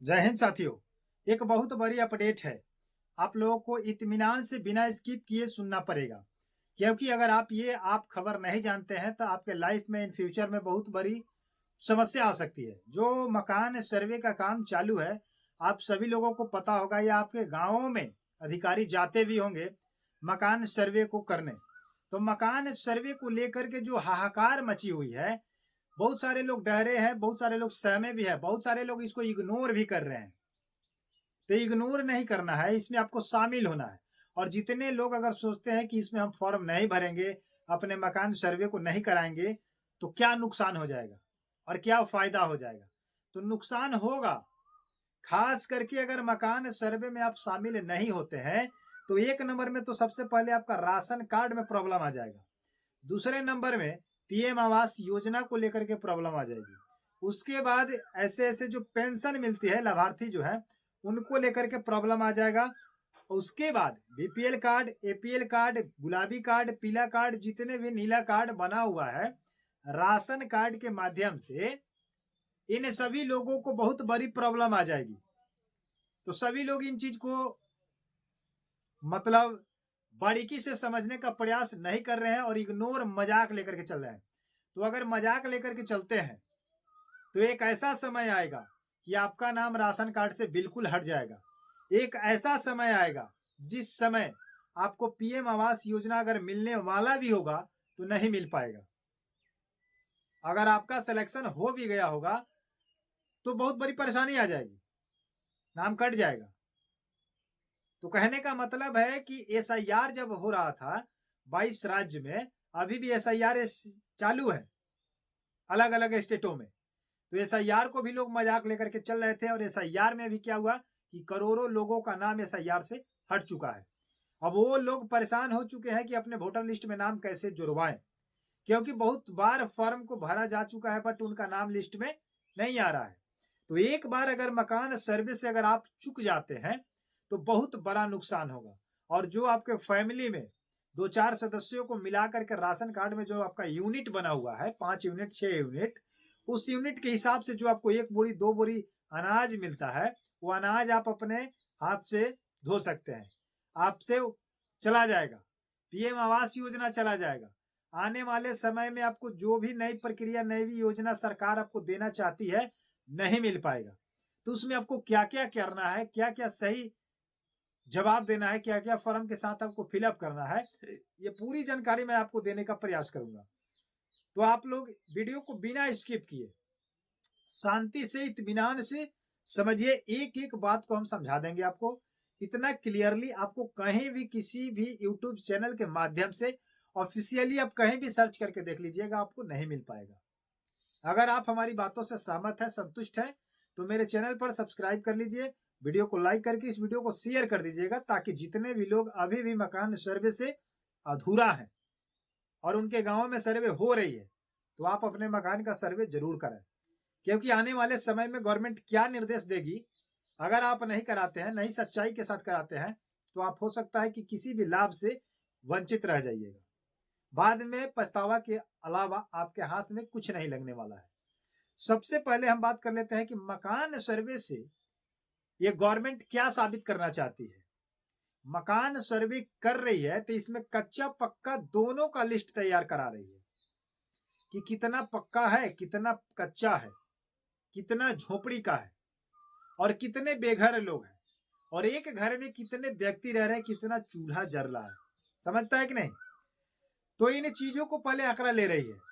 जय हिंद साथियों। एक बहुत बड़ी अपडेट है। आप लोगों को इत्मीनान से बिना स्किप किए सुनना पड़ेगा, क्योंकि अगर आप खबर नहीं जानते हैं तो आपके लाइफ में इन फ्यूचर में बहुत बड़ी समस्या आ सकती है। जो मकान सर्वे का काम चालू है, आप सभी लोगों को पता होगा या आपके गांवों में अधिकारी जाते भी होंगे मकान सर्वे को करने। तो मकान सर्वे को लेकर के जो हाहाकार मची हुई है, बहुत सारे लोग डरे हैं, बहुत सारे लोग सहमे भी है, बहुत सारे लोग इसको इग्नोर भी कर रहे हैं। तो इग्नोर नहीं करना है, इसमें आपको शामिल होना है। और जितने लोग अगर सोचते हैं कि इसमें हम फॉर्म नहीं भरेंगे, अपने मकान सर्वे को नहीं कराएंगे, तो क्या नुकसान हो जाएगा और क्या फायदा हो जाएगा। तो नुकसान होगा, खास करके अगर मकान सर्वे में आप शामिल नहीं होते हैं तो एक नंबर में तो सबसे पहले आपका राशन कार्ड में प्रॉब्लम आ जाएगा। दूसरे नंबर में पीएम आवास योजना को लेकर के प्रॉब्लम आ जाएगी। उसके बाद ऐसे ऐसे जो पेंशन मिलती है, लाभार्थी जो है उनको लेकर के प्रॉब्लम आ जाएगा। उसके बाद बीपीएल कार्ड, एपीएल कार्ड, गुलाबी कार्ड, पीला कार्ड, जितने भी नीला कार्ड बना हुआ है, राशन कार्ड के माध्यम से इन सभी लोगों को बहुत बड़ी प्रॉब्लम आ जाएगी। तो सभी लोग इन चीज को मतलब बारीकी से समझने का प्रयास नहीं कर रहे हैं और इग्नोर, मजाक लेकर के चल रहे हैं। तो अगर मजाक लेकर के चलते हैं तो एक ऐसा समय आएगा कि आपका नाम राशन कार्ड से बिल्कुल हट जाएगा। एक ऐसा समय आएगा जिस समय आपको पीएम आवास योजना अगर मिलने वाला भी होगा तो नहीं मिल पाएगा। अगर आपका सिलेक्शन हो भी गया होगा तो बहुत बड़ी परेशानी आ जाएगी, नाम कट जाएगा। तो कहने का मतलब है कि एसआईआर जब हो रहा था 22 राज्य में, अभी भी एसआईआर चालू है अलग अलग स्टेटों में। तो एसआईआर को भी लोग मजाक लेकर के चल रहे थे और एसआईआर में भी क्या हुआ कि करोड़ों लोगों का नाम एसआईआर से हट चुका है। अब वो लोग परेशान हो चुके हैं कि अपने वोटर लिस्ट में नाम कैसे जुड़वाएं, क्योंकि बहुत बार फॉर्म को भरा जा चुका है बट उनका नाम लिस्ट में नहीं आ रहा है। तो एक बार अगर मकान सर्वे से अगर आप चूक जाते हैं तो बहुत बड़ा नुकसान होगा। और जो आपके फैमिली में 2-4 सदस्यों को मिलाकर के राशन कार्ड में जो आपका यूनिट बना हुआ है, 5 यूनिट, 6 यूनिट, उस यूनिट के हिसाब से जो आपको 1 बोरी 2 बोरी अनाज मिलता है, वो अनाज आप अपने हाथ से धो सकते हैं। आपसे चला जाएगा, पीएम आवास योजना चला जाएगा। आने वाले समय में आपको जो भी नई प्रक्रिया, नई भी योजना सरकार आपको देना चाहती है, नहीं मिल पाएगा। तो उसमें आपको क्या क्या करना है, क्या क्या सही जवाब देना है, क्या क्या फॉर्म के साथ आपको फिलअप करना है, ये पूरी जानकारी मैं आपको देने का प्रयास करूंगा। तो आप लोग वीडियो को बिना स्किप किए शांति से, इत्मीनान से समझिए। एक एक बात को हम समझा देंगे आपको इतना क्लियरली। आपको कहीं भी किसी भी यूट्यूब चैनल के माध्यम से ऑफिशियली आप कहीं भी सर्च करके देख लीजिएगा, आपको नहीं मिल पाएगा। अगर आप हमारी बातों से सहमत है, संतुष्ट है, तो मेरे चैनल पर सब्सक्राइब कर लीजिए, वीडियो को लाइक करके इस वीडियो को शेयर कर दीजिएगा, ताकि जितने भी लोग अभी भी मकान सर्वे से अधूरा है और उनके गांव में सर्वे हो रही है, तो आप अपने मकान का सर्वे जरूर करें। क्योंकि आने वाले समय में गवर्नमेंट क्या निर्देश देगी, अगर आप नहीं कराते हैं, नहीं सच्चाई के साथ कराते हैं, तो आप हो सकता है कि किसी भी लाभ से वंचित रह जाइएगा। बाद में पछतावा के अलावा आपके हाथ में कुछ नहीं लगने वाला है। सबसे पहले हम बात कर लेते हैं कि मकान सर्वे से ये गवर्नमेंट क्या साबित करना चाहती है। मकान सर्वे कर रही है तो इसमें कच्चा पक्का दोनों का लिस्ट तैयार करा रही है कि कितना पक्का है, कितना कच्चा है, कितना झोपड़ी का है और कितने बेघर लोग हैं, और एक घर में कितने व्यक्ति रह रहे हैं, कितना चूल्हा जल रहा है। समझता है कि नहीं? तो इन चीजों को पहले आंकड़ा ले रही है।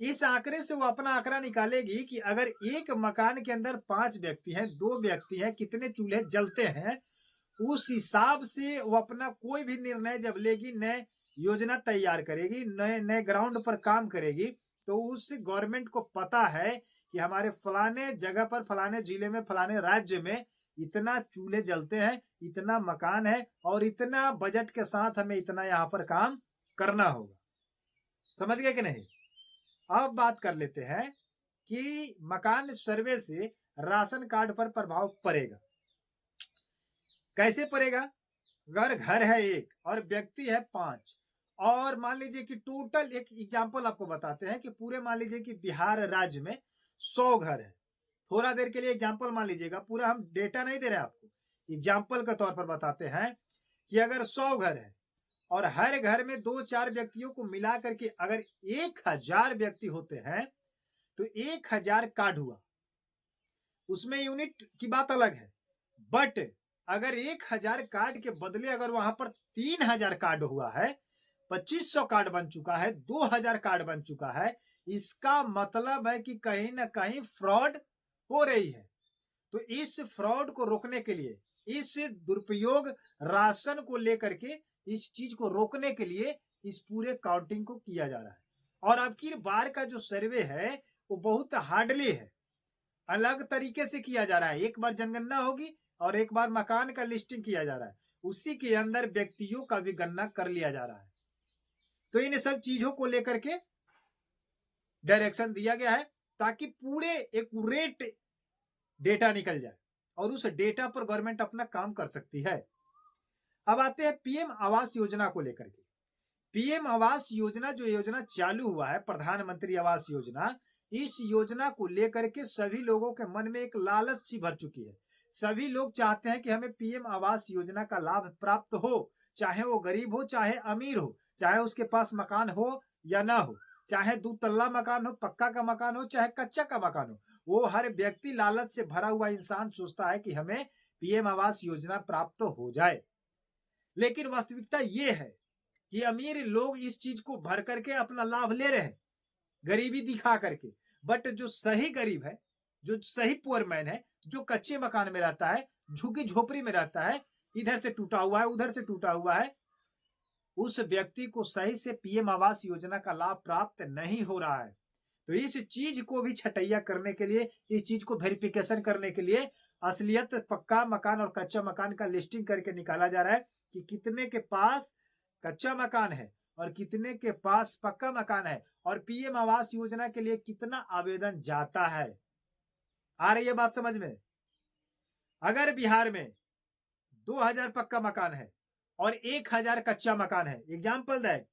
इस आंकड़े से वो अपना आंकड़ा निकालेगी कि अगर एक मकान के अंदर 5 व्यक्ति हैं, 2 व्यक्ति हैं, कितने चूल्हे जलते हैं, उस हिसाब से वो अपना कोई भी निर्णय जब लेगी, नए योजना तैयार करेगी, नए नए ग्राउंड पर काम करेगी, तो उस गवर्नमेंट को पता है कि हमारे फलाने जगह पर, फलाने जिले में, फलाने राज्य में इतना चूल्हे जलते हैं, इतना मकान है और इतना बजट के साथ हमें इतना यहाँ पर काम करना होगा। समझ गए कि नहीं? अब बात कर लेते हैं कि मकान सर्वे से राशन कार्ड पर प्रभाव पड़ेगा। कैसे पड़ेगा? अगर घर है एक और व्यक्ति है 5, और मान लीजिए कि टोटल, एक एग्जांपल आपको बताते हैं कि पूरे मान लीजिए कि बिहार राज्य में 100 घर है, थोड़ा देर के लिए एग्जाम्पल मान लीजिएगा, पूरा हम डेटा नहीं दे रहे आपको, एग्जाम्पल के तौर पर बताते हैं कि अगर 100 घर है और हर घर में 2-4 व्यक्तियों को मिला करके अगर 1000 व्यक्ति होते हैं तो 1000 कार्ड हुआ। उसमें यूनिट की बात अलग है, बट अगर 1000 कार्ड के बदले अगर वहां पर 3000 कार्ड हुआ है, 2500 कार्ड बन चुका है, 2000 कार्ड बन चुका है, इसका मतलब है कि कहीं ना कहीं फ्रॉड हो रही है। तो इस फ्रॉड को रोकने के लिए, इस दुरुपयोग राशन को लेकर के इस चीज को रोकने के लिए इस पूरे काउंटिंग को किया जा रहा है। और अब की बार का जो सर्वे है वो बहुत हार्डली है, अलग तरीके से किया जा रहा है। एक बार जनगणना होगी और एक बार मकान का लिस्टिंग किया जा रहा है, उसी के अंदर व्यक्तियों का भी गणना कर लिया जा रहा है। तो इन सब चीजों को लेकर के डायरेक्शन दिया गया है ताकि पूरे एक्यूरेट डेटा निकल जाए और उस डेटा पर गवर्नमेंट अपना काम कर सकती है। अब आते हैं पीएम आवास योजना को लेकर के। पीएम आवास योजना जो योजना चालू हुआ है, प्रधानमंत्री आवास योजना, इस योजना को लेकर के सभी लोगों के मन में एक लालच सी भर चुकी है। सभी लोग चाहते हैं कि हमें पीएम आवास योजना का लाभ प्राप्त हो, चाहे वो गरीब हो चाहे अमीर हो, चाहे उसके पास मकान हो या ना हो, चाहे 2 तल्ला मकान हो, पक्का का मकान हो चाहे कच्चा का मकान हो, वो हर व्यक्ति, लालच से भरा हुआ इंसान सोचता है कि हमें पीएम आवास योजना प्राप्त हो जाए। लेकिन वास्तविकता ये है कि अमीर लोग इस चीज को भर करके अपना लाभ ले रहे हैं, गरीबी दिखा करके। बट जो सही गरीब है, जो सही पुअर मैन है, जो कच्चे मकान में रहता है, झुग्गी झोपड़ी में रहता है, इधर से टूटा हुआ है उधर से टूटा हुआ है, उस व्यक्ति को सही से पीएम आवास योजना का लाभ प्राप्त नहीं हो रहा है। तो इस चीज को भी छटैया करने के लिए, इस चीज को वेरिफिकेशन करने के लिए असलियत पक्का मकान और कच्चा मकान का लिस्टिंग करके निकाला जा रहा है कि कितने के पास कच्चा मकान है और कितने के पास पक्का मकान है और पीएम आवास योजना के लिए कितना आवेदन जाता है। आ रही है बात समझ में? अगर बिहार में 2000 पक्का मकान है और 1000 कच्चा मकान है, एग्जाम्पल दैट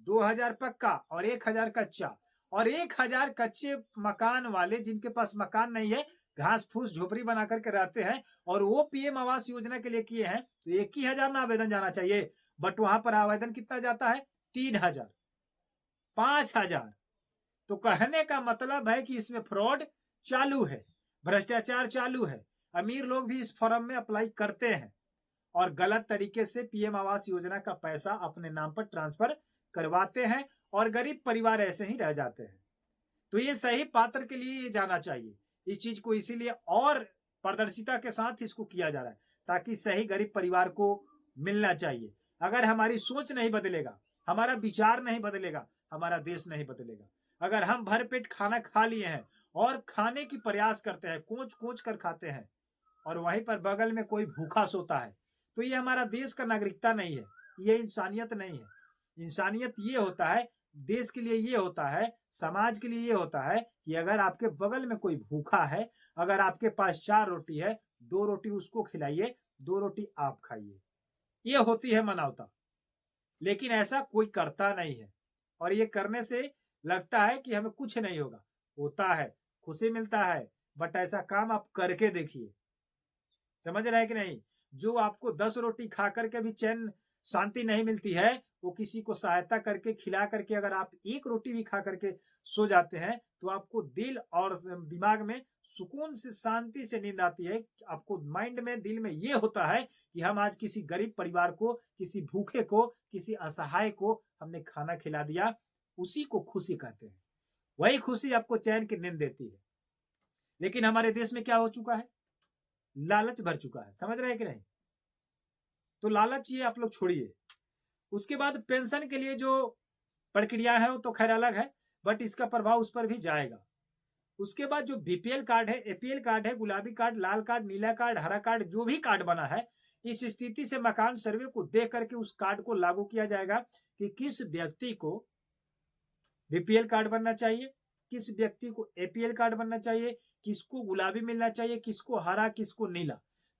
2000 पक्का और 1000 कच्चा, और 1000 कच्चे मकान वाले जिनके पास मकान नहीं है, घास फूस झोपड़ी बना करके रहते हैं और वो पीएम आवास योजना के लिए किए हैं, तो 1000 में आवेदन जाना चाहिए। बट वहां पर आवेदन कितना जाता है? 3000, 5000। तो कहने का मतलब है कि इसमें फ्रॉड चालू है, भ्रष्टाचार चालू है। अमीर लोग भी इस फॉर्म में अप्लाई करते हैं और गलत तरीके से पीएम आवास योजना का पैसा अपने नाम पर ट्रांसफर करवाते हैं और गरीब परिवार ऐसे ही रह जाते हैं। तो ये सही पात्र के लिए ये जाना चाहिए। इस चीज को इसीलिए और पारदर्शिता के साथ इसको किया जा रहा है ताकि सही गरीब परिवार को मिलना चाहिए। अगर हमारी सोच नहीं बदलेगा, हमारा विचार नहीं बदलेगा, हमारा देश नहीं बदलेगा। अगर हम भर पेट खाना खा लिए हैं और खाने की प्रयास करते हैं, कोच कोच कर खाते हैं और वहीं पर बगल में कोई भूखा सोता है, तो ये हमारा देश का नागरिकता नहीं है, ये इंसानियत नहीं है। इंसानियत ये होता है, देश के लिए ये होता है, समाज के लिए ये होता है कि अगर आपके बगल में कोई भूखा है, अगर आपके पास 4 रोटी है, 2 रोटी उसको खिलाइए, 2 रोटी आप खाइए। ये होती है मानवता। लेकिन ऐसा कोई करता नहीं है और ये करने से लगता है कि हमें कुछ नहीं होगा। होता है, खुशी मिलता है, बट ऐसा काम आप करके देखिए। समझ रहे हैं कि नहीं? जो आपको 10 रोटी खा करके भी चैन शांति नहीं मिलती है, वो किसी को सहायता करके खिला करके अगर आप 1 रोटी भी खा करके सो जाते हैं तो आपको दिल और दिमाग में सुकून से, शांति से नींद आती है। आपको माइंड में, दिल में ये होता है कि हम आज किसी गरीब परिवार को, किसी भूखे को, किसी असहाय को हमने खाना खिला दिया। उसी को खुशी कहते हैं। वही खुशी आपको चैन की नींद देती है। लेकिन हमारे देश में क्या हो चुका है? लालच भर चुका है। समझ रहे हैं कि नहीं? तो लालच ये आप लोग छोड़िए। उसके बाद पेंशन के लिए जो प्रक्रिया है वो तो खैर अलग है, बट इसका प्रभाव उस पर भी जाएगा। उसके बाद जो बीपीएल कार्ड है, एपीएल कार्ड है, गुलाबी कार्ड, लाल कार्ड, नीला कार्ड, हरा कार्ड, जो भी कार्ड बना है, इस स्थिति से मकान सर्वे को देख करके उस कार्ड को लागू किया जाएगा कि किस व्यक्ति को बीपीएल कार्ड बनना चाहिए, किस व्यक्ति को एपीएल कार्ड बनना चाहिए, किसको गुलाबी मिलना चाहिए, किसको हरा, किसको नीला,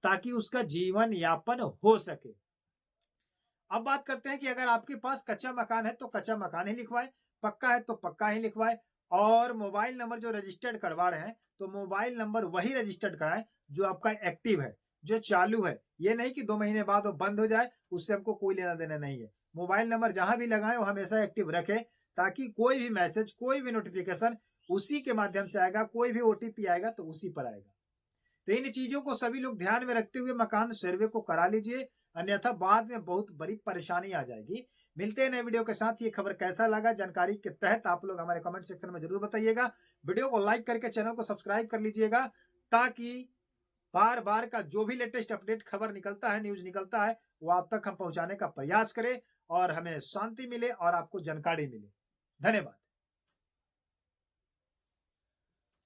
ताकि उसका जीवन यापन हो सके। अब बात करते हैं कि अगर आपके पास कच्चा मकान है तो कच्चा मकान ही लिखवाए, पक्का है तो पक्का ही लिखवाए और मोबाइल नंबर जो रजिस्टर्ड करवा रहे हैं तो मोबाइल नंबर वही रजिस्टर्ड कराएं जो आपका एक्टिव है, जो चालू है। ये नहीं कि 2 महीने बाद वो बंद हो जाए, उससे हमको कोई लेना देना नहीं है। मोबाइल नंबर जहां भी लगाएं वो हमेशा एक्टिव रखें, ताकि कोई भी मैसेज, कोई भी नोटिफिकेशन उसी के माध्यम से आएगा, कोई भी ओटीपी आएगा तो उसी पर आएगा। तो इन चीजों को सभी लोग ध्यान में रखते हुए मकान सर्वे को करा लीजिए, अन्यथा बाद में बहुत बड़ी परेशानी आ जाएगी। मिलते हैं नए वीडियो के साथ। ये खबर कैसा लगा जानकारी के तहत आप लोग हमारे कमेंट सेक्शन में जरूर बताइएगा। वीडियो को लाइक करके चैनल को सब्सक्राइब कर लीजिएगा, ताकि बार बार का जो भी लेटेस्ट अपडेट खबर निकलता है, न्यूज निकलता है, वो आप तक हम पहुंचाने का प्रयास करें और हमें शांति मिले और आपको जानकारी मिले। धन्यवाद।